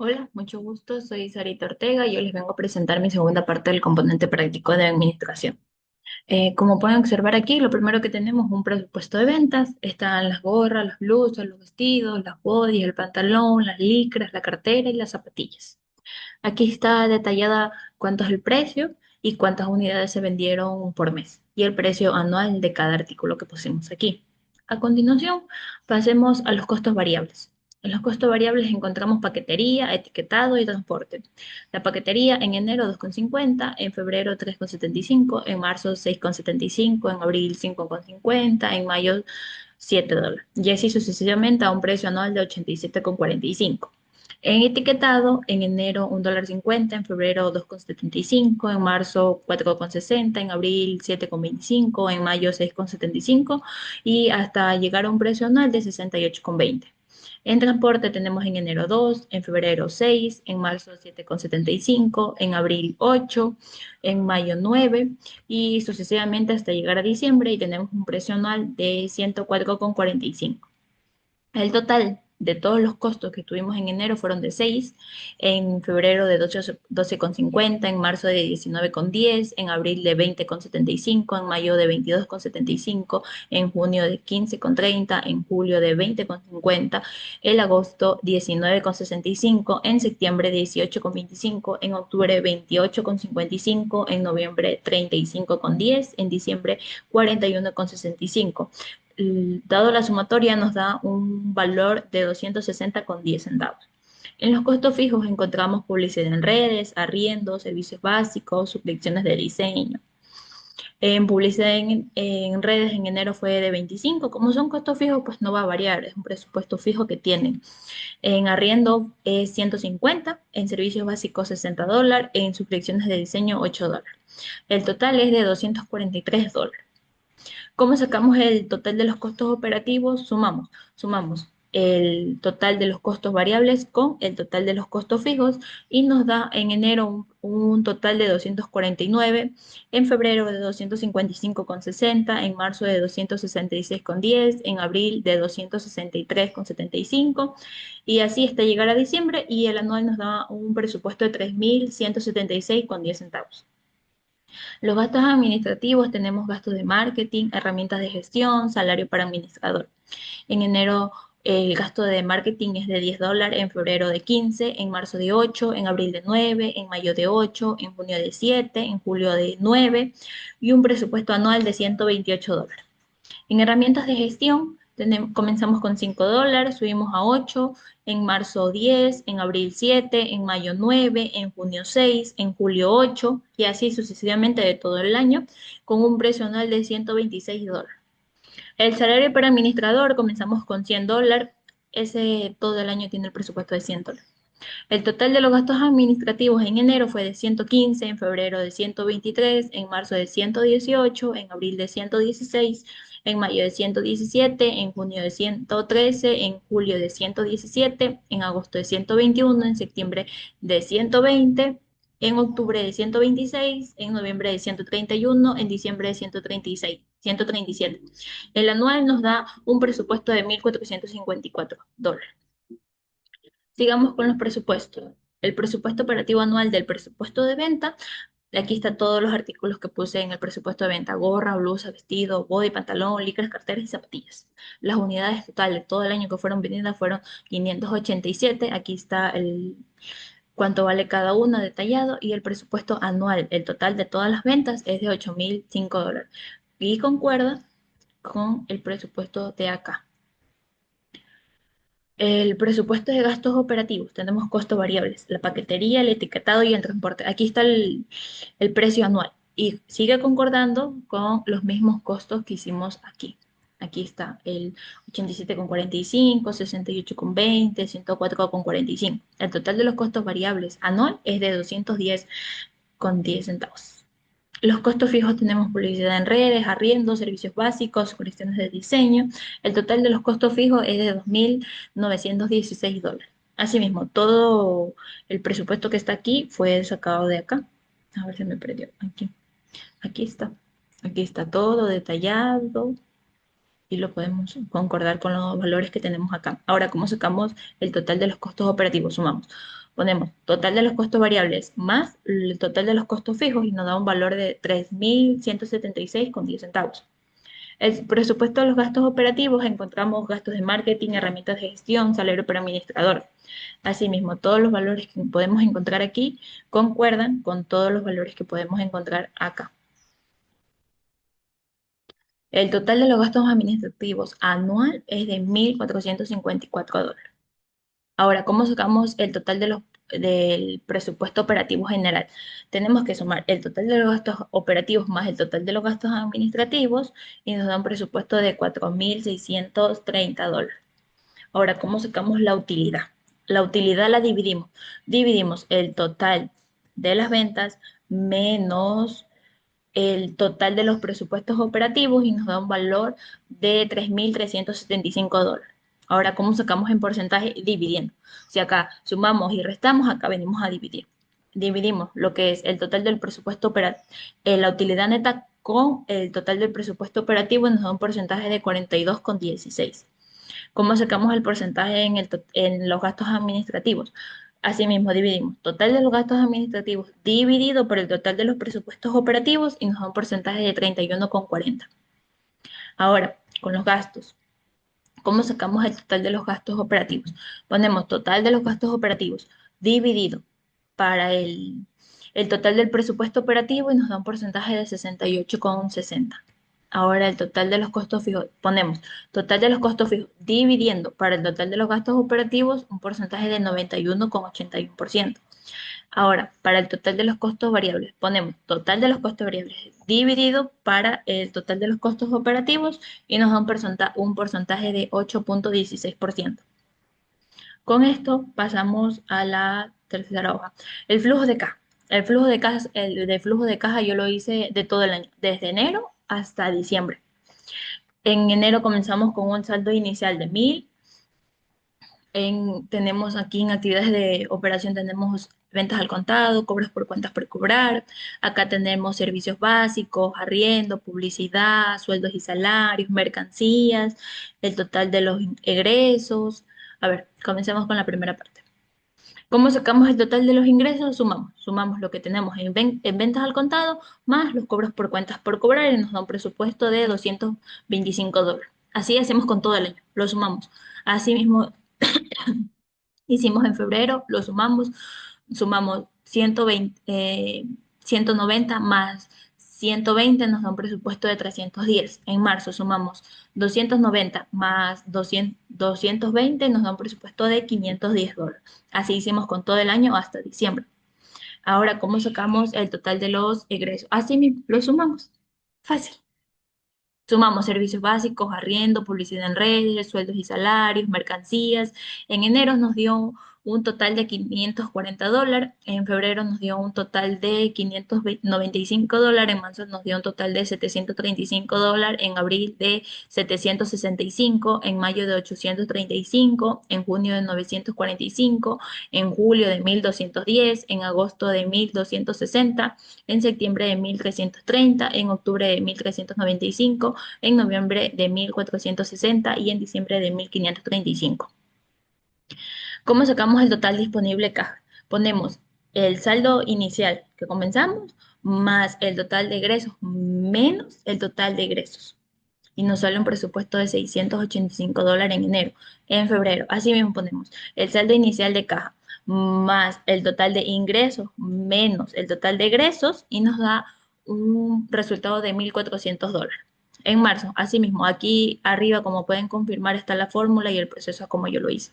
Hola, mucho gusto. Soy Sarita Ortega y yo les vengo a presentar mi segunda parte del componente práctico de administración. Como pueden observar aquí, lo primero que tenemos es un presupuesto de ventas. Están las gorras, las blusas, los vestidos, las bodies, el pantalón, las licras, la cartera y las zapatillas. Aquí está detallada cuánto es el precio y cuántas unidades se vendieron por mes y el precio anual de cada artículo que pusimos aquí. A continuación, pasemos a los costos variables. En los costos variables encontramos paquetería, etiquetado y transporte. La paquetería en enero 2,50, en febrero 3,75, en marzo 6,75, en abril 5,50, en mayo $7. Y así sucesivamente a un precio anual de 87,45. En etiquetado, en enero $1,50, en febrero 2,75, en marzo 4,60, en abril 7,25, en mayo 6,75 y hasta llegar a un precio anual de 68,20. En transporte tenemos en enero 2, en febrero 6, en marzo 7,75, en abril 8, en mayo 9 y sucesivamente hasta llegar a diciembre y tenemos un precio anual de 104,45. El total de todos los costos que tuvimos en enero fueron de 6, en febrero de 12,50, en marzo de 19,10, en abril de 20,75, en mayo de 22,75, en junio de 15,30, en julio de 20,50, en agosto 19,65, en septiembre 18,25, en octubre 28,55, en noviembre 35,10, en diciembre 41,65. Dado la sumatoria nos da un valor de 260,10 centavos. En los costos fijos encontramos publicidad en redes, arriendos, servicios básicos, suscripciones de diseño. En publicidad en redes en enero fue de 25. Como son costos fijos, pues no va a variar, es un presupuesto fijo que tienen. En arriendo es 150, en servicios básicos $60, en suscripciones de diseño $8. El total es de $243. ¿Cómo sacamos el total de los costos operativos? Sumamos el total de los costos variables con el total de los costos fijos y nos da en enero un total de 249, en febrero de 255,60, en marzo de 266,10, en abril de 263,75 y así hasta llegar a diciembre y el anual nos da un presupuesto de 3.176,10 centavos. Los gastos administrativos tenemos gastos de marketing, herramientas de gestión, salario para administrador. En enero el gasto de marketing es de $10, en febrero de 15, en marzo de 8, en abril de 9, en mayo de 8, en junio de 7, en julio de 9 y un presupuesto anual de $128. En herramientas de gestión comenzamos con $5, subimos a 8, en marzo 10, en abril 7, en mayo 9, en junio 6, en julio 8 y así sucesivamente de todo el año con un precio anual de $126. El salario para administrador comenzamos con $100, ese todo el año tiene el presupuesto de $100. El total de los gastos administrativos en enero fue de 115, en febrero de 123, en marzo de 118, en abril de 116, en mayo de 117, en junio de 113, en julio de 117, en agosto de 121, en septiembre de 120, en octubre de 126, en noviembre de 131, en diciembre de 136, 137. El anual nos da un presupuesto de $1,454. Sigamos con los presupuestos. El presupuesto operativo anual del presupuesto de venta. Aquí están todos los artículos que puse en el presupuesto de venta: gorra, blusa, vestido, body, pantalón, licras, carteras y zapatillas. Las unidades totales de todo el año que fueron vendidas fueron 587. Aquí está el cuánto vale cada uno detallado y el presupuesto anual. El total de todas las ventas es de $8,005 y concuerda con el presupuesto de acá. El presupuesto de gastos operativos, tenemos costos variables, la paquetería, el etiquetado y el transporte. Aquí está el precio anual y sigue concordando con los mismos costos que hicimos aquí. Aquí está el 87,45, 68,20, 104,45. El total de los costos variables anual es de 210,10 centavos. Los costos fijos tenemos publicidad en redes, arriendo, servicios básicos, cuestiones de diseño. El total de los costos fijos es de $2,916. Asimismo, todo el presupuesto que está aquí fue sacado de acá. A ver si me perdió. Aquí. Aquí está. Aquí está todo detallado y lo podemos concordar con los valores que tenemos acá. Ahora, ¿cómo sacamos el total de los costos operativos? Sumamos. Ponemos total de los costos variables más el total de los costos fijos y nos da un valor de 3.176,10 centavos. El presupuesto de los gastos operativos encontramos gastos de marketing, herramientas de gestión, salario para administrador. Asimismo, todos los valores que podemos encontrar aquí concuerdan con todos los valores que podemos encontrar acá. El total de los gastos administrativos anual es de $1.454. Ahora, ¿cómo sacamos el total del presupuesto operativo general? Tenemos que sumar el total de los gastos operativos más el total de los gastos administrativos y nos da un presupuesto de $4.630. Ahora, ¿cómo sacamos la utilidad? La utilidad la dividimos. Dividimos el total de las ventas menos el total de los presupuestos operativos y nos da un valor de $3.375. Ahora, ¿cómo sacamos en porcentaje? Dividiendo. Si acá sumamos y restamos, acá venimos a dividir. Dividimos lo que es el total del presupuesto operativo, la utilidad neta con el total del presupuesto operativo y nos da un porcentaje de 42,16. ¿Cómo sacamos el porcentaje en los gastos administrativos? Asimismo, dividimos total de los gastos administrativos dividido por el total de los presupuestos operativos y nos da un porcentaje de 31,40. Ahora, con los gastos, ¿cómo sacamos el total de los gastos operativos? Ponemos total de los gastos operativos dividido para el total del presupuesto operativo y nos da un porcentaje de 68,60. Ahora el total de los costos fijos, ponemos total de los costos fijos dividiendo para el total de los gastos operativos un porcentaje de 91,81%. Ahora, para el total de los costos variables, ponemos total de los costos variables dividido para el total de los costos operativos y nos da un porcentaje de 8,16%. Con esto pasamos a la tercera hoja. El flujo de caja. El de flujo de caja yo lo hice de todo el año, desde enero hasta diciembre. En enero comenzamos con un saldo inicial de 1.000. Tenemos aquí en actividades de operación, tenemos ventas al contado, cobros por cuentas por cobrar. Acá tenemos servicios básicos, arriendo, publicidad, sueldos y salarios, mercancías, el total de los egresos. A ver, comencemos con la primera parte. ¿Cómo sacamos el total de los ingresos? Sumamos lo que tenemos en ventas al contado más los cobros por cuentas por cobrar y nos da un presupuesto de $225. Así hacemos con todo el año, lo sumamos. Asimismo, hicimos en febrero, sumamos 120, 190 más 120 nos da un presupuesto de 310. En marzo sumamos 290 más 220 nos da un presupuesto de $510. Así hicimos con todo el año hasta diciembre. Ahora, ¿cómo sacamos el total de los egresos? Así mismo, lo sumamos. Fácil. Sumamos servicios básicos, arriendo, publicidad en redes, sueldos y salarios, mercancías. En enero nos dio un total de $540, en febrero nos dio un total de $595, en marzo nos dio un total de $735, en abril de 765, en mayo de 835, en junio de 945, en julio de 1.210, en agosto de 1.260, en septiembre de 1.330, en octubre de 1.395, en noviembre de 1.460 y en diciembre de 1.535. ¿Cómo sacamos el total disponible de caja? Ponemos el saldo inicial que comenzamos más el total de egresos menos el total de egresos. Y nos sale un presupuesto de $685 en enero. En febrero, así mismo ponemos el saldo inicial de caja más el total de ingresos menos el total de egresos y nos da un resultado de $1.400. En marzo, asimismo, aquí arriba, como pueden confirmar, está la fórmula y el proceso como yo lo hice.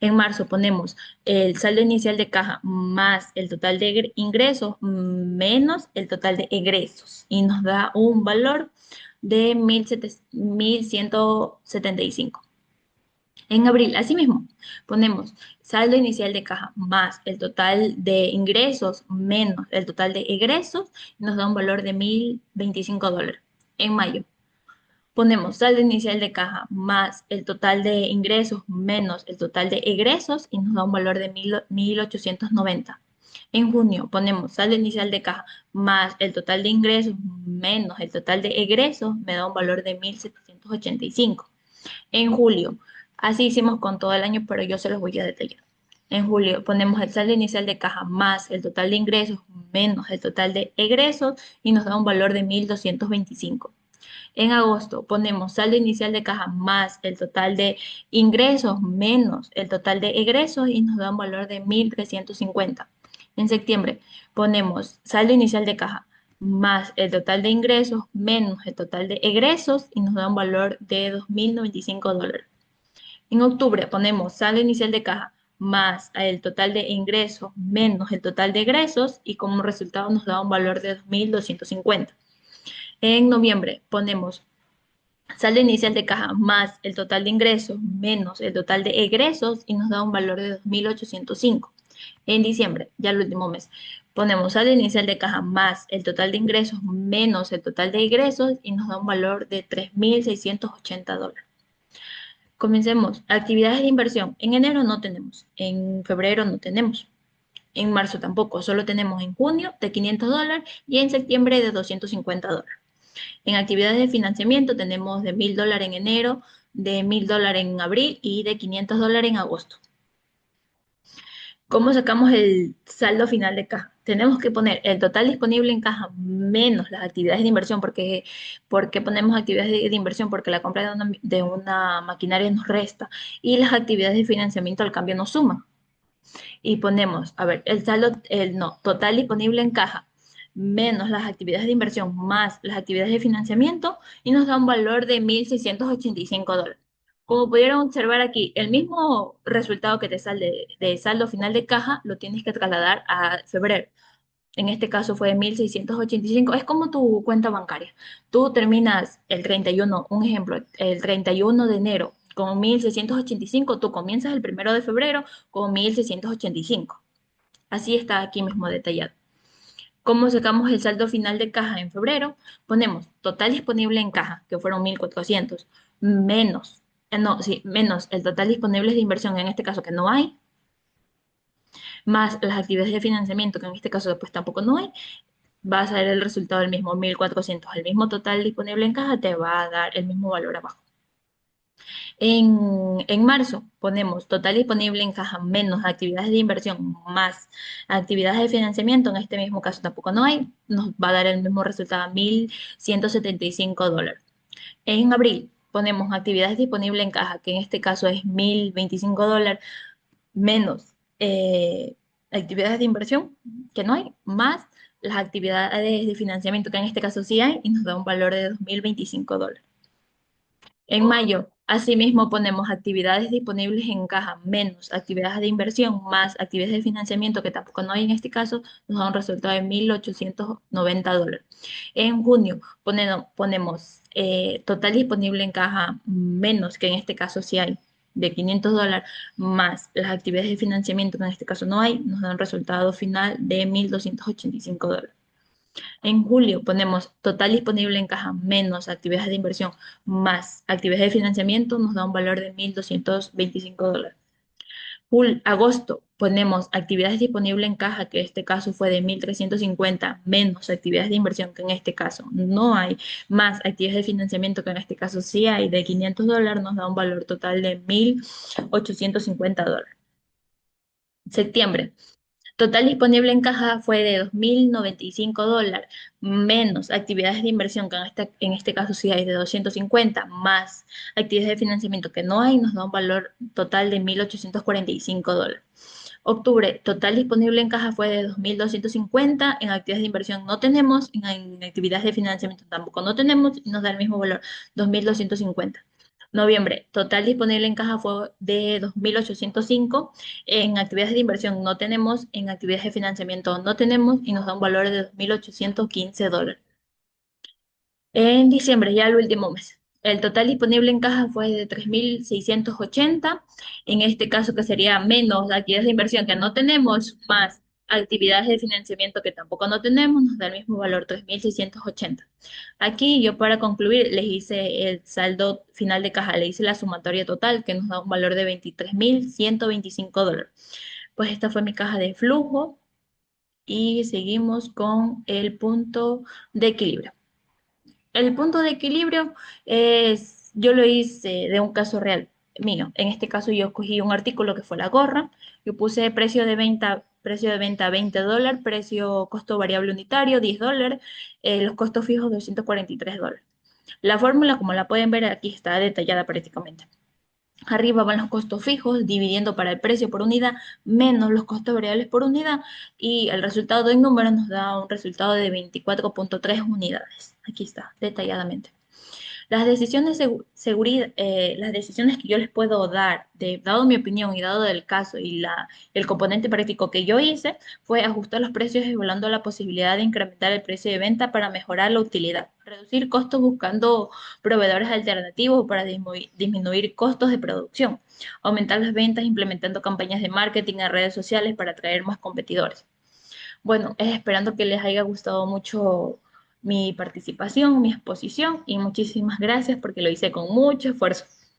En marzo ponemos el saldo inicial de caja más el total de ingresos menos el total de egresos y nos da un valor de 1.175. En abril, asimismo, ponemos saldo inicial de caja más el total de ingresos menos el total de egresos y nos da un valor de $1.025. En mayo, ponemos saldo inicial de caja más el total de ingresos menos el total de egresos y nos da un valor de 1.890. En junio ponemos saldo inicial de caja más el total de ingresos menos el total de egresos, me da un valor de 1.785. En julio, así hicimos con todo el año, pero yo se los voy a detallar. En julio ponemos el saldo inicial de caja más el total de ingresos menos el total de egresos y nos da un valor de 1.225. En agosto ponemos saldo inicial de caja más el total de ingresos menos el total de egresos y nos da un valor de 1.350. En septiembre ponemos saldo inicial de caja más el total de ingresos menos el total de egresos y nos da un valor de $2.095. En octubre ponemos saldo inicial de caja más el total de ingresos menos el total de egresos y como resultado nos da un valor de 2.250. En noviembre ponemos saldo inicial de caja más el total de ingresos menos el total de egresos y nos da un valor de 2.805. En diciembre, ya el último mes, ponemos saldo inicial de caja más el total de ingresos menos el total de egresos y nos da un valor de $3.680. Comencemos. Actividades de inversión. En enero no tenemos, en febrero no tenemos, en marzo tampoco, solo tenemos en junio de $500 y en septiembre de $250. En actividades de financiamiento tenemos de $1.000 en enero, de $1.000 en abril y de $500 en agosto. ¿Cómo sacamos el saldo final de caja? Tenemos que poner el total disponible en caja menos las actividades de inversión. ¿Por qué ponemos actividades de inversión? Porque la compra de una maquinaria nos resta y las actividades de financiamiento al cambio nos suman. Y ponemos, a ver, el saldo, no, total disponible en caja menos las actividades de inversión más las actividades de financiamiento y nos da un valor de $1.685. Como pudieron observar aquí, el mismo resultado que te sale de saldo final de caja lo tienes que trasladar a febrero. En este caso fue de 1.685. Es como tu cuenta bancaria. Tú terminas el 31, un ejemplo, el 31 de enero con 1.685. Tú comienzas el 1 de febrero con 1.685. Así está aquí mismo detallado. ¿Cómo sacamos el saldo final de caja en febrero? Ponemos total disponible en caja, que fueron 1.400, menos, no, sí, menos el total disponible de inversión, en este caso que no hay, más las actividades de financiamiento, que en este caso después tampoco no hay, va a ser el resultado del mismo 1.400. El mismo total disponible en caja te va a dar el mismo valor abajo. En marzo ponemos total disponible en caja menos actividades de inversión más actividades de financiamiento. En este mismo caso tampoco no hay. Nos va a dar el mismo resultado, $1.175. En abril ponemos actividades disponibles en caja, que en este caso es $1.025 menos actividades de inversión, que no hay, más las actividades de financiamiento, que en este caso sí hay, y nos da un valor de $2.025. En mayo, asimismo, ponemos actividades disponibles en caja menos actividades de inversión más actividades de financiamiento, que tampoco no hay en este caso, nos da un resultado de $1.890. En junio, ponemos total disponible en caja menos, que en este caso sí hay, de $500, más las actividades de financiamiento, que en este caso no hay, nos da un resultado final de $1.285. En julio ponemos total disponible en caja menos actividades de inversión más actividades de financiamiento, nos da un valor de $1.225. Agosto ponemos actividades disponibles en caja, que en este caso fue de 1.350 menos actividades de inversión, que en este caso no hay, más actividades de financiamiento, que en este caso sí hay, de $500, nos da un valor total de $1.850. Septiembre. Total disponible en caja fue de $2.095 menos actividades de inversión, que en este caso sí hay de 250, más actividades de financiamiento que no hay, nos da un valor total de $1.845. Octubre, total disponible en caja fue de 2.250, en actividades de inversión no tenemos, en actividades de financiamiento tampoco no tenemos, y nos da el mismo valor, 2.250. Noviembre, total disponible en caja fue de 2.805, en actividades de inversión no tenemos, en actividades de financiamiento no tenemos y nos da un valor de $2.815. En diciembre, ya el último mes, el total disponible en caja fue de 3.680, en este caso que sería menos actividades de inversión que no tenemos, más actividades de financiamiento que tampoco no tenemos, nos da el mismo valor, 3.680. Aquí yo para concluir les hice el saldo final de caja, le hice la sumatoria total que nos da un valor de $23.125. Pues esta fue mi caja de flujo y seguimos con el punto de equilibrio. El punto de equilibrio yo lo hice de un caso real. mío. En este caso yo escogí un artículo que fue la gorra. Yo puse precio de venta $20, precio costo variable unitario $10, los costos fijos $243. La fórmula, como la pueden ver aquí, está detallada prácticamente. Arriba van los costos fijos, dividiendo para el precio por unidad menos los costos variables por unidad y el resultado en números nos da un resultado de 24,3 unidades. Aquí está, detalladamente. Las decisiones que yo les puedo dar, dado mi opinión y dado el caso y el componente práctico que yo hice, fue ajustar los precios evaluando la posibilidad de incrementar el precio de venta para mejorar la utilidad, reducir costos buscando proveedores alternativos para disminuir costos de producción, aumentar las ventas implementando campañas de marketing en redes sociales para atraer más competidores. Bueno, es esperando que les haya gustado mucho mi participación, mi exposición y muchísimas gracias porque lo hice con mucho esfuerzo.